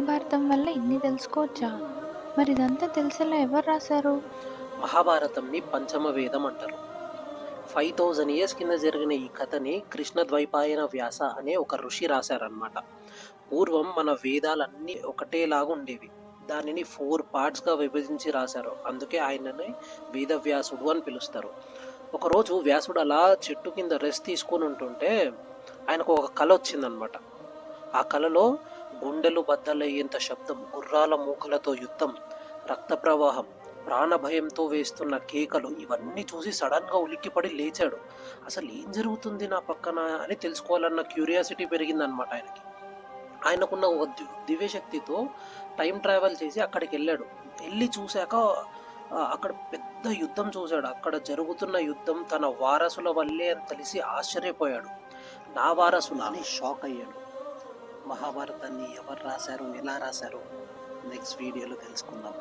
మహాభారతం వల్ల ఇన్ని తెలుసుకోవచ్చా? మరి ఇదంతా తెలిసేలా ఎవరు రాశారు? మహాభారతంని పంచమ వేదం అంటారు. 5000 ఇయర్స్ కింద జరిగిన ఈ కథని కృష్ణద్వైపాయన వ్యాస అనే ఒక ఋషి రాశారనమాట. పూర్వం మన వేదాలన్నీ ఒకటేలాగా ఉండేవి. దానిని 4 పార్ట్స్‌గా విభజించి రాశారు. అందుకే ఆయనని వేదవ్యాసుడు అని పిలుస్తారు. ఒకరోజు వ్యాసుడు అలా చెట్టు కింద రెస్ట్ తీసుకొని ఉంటుంటే ఆయనకు ఒక కల వచ్చిందనమాట. ఆ కలలో గుండెలు బద్దలయ్యేంత శబ్దం, గుర్రాల మూకలతో యుద్ధం, రక్త ప్రవాహం, ప్రాణభయంతో వేస్తున్న కేకలు ఇవన్నీ చూసి సడన్‌గా ఉలిక్కిపడి లేచాడు. అసలు ఏం జరుగుతుంది నా పక్కన అని తెలుసుకోవాలన్న క్యూరియాసిటీ పెరిగిందనమాట ఆయనకి. ఆయనకున్న ఒక దివ్యశక్తితో టైం ట్రావెల్ చేసి అక్కడికెళ్ళాడు. ఎళ్లి చూసాక అక్కడ పెద్ద యుద్ధం చూసాడు. అక్కడ జరుగుతున్న యుద్ధం తన వారసుల వల్లే అని తెలిసి ఆశ్చర్యపోయాడు. నా వారసులా అని షాక్ అయ్యాడు. మహాభారతాన్ని ఎవరు రాశారు, ఎలా రాశారు నెక్స్ట్ వీడియోలో తెలుసుకుందాం.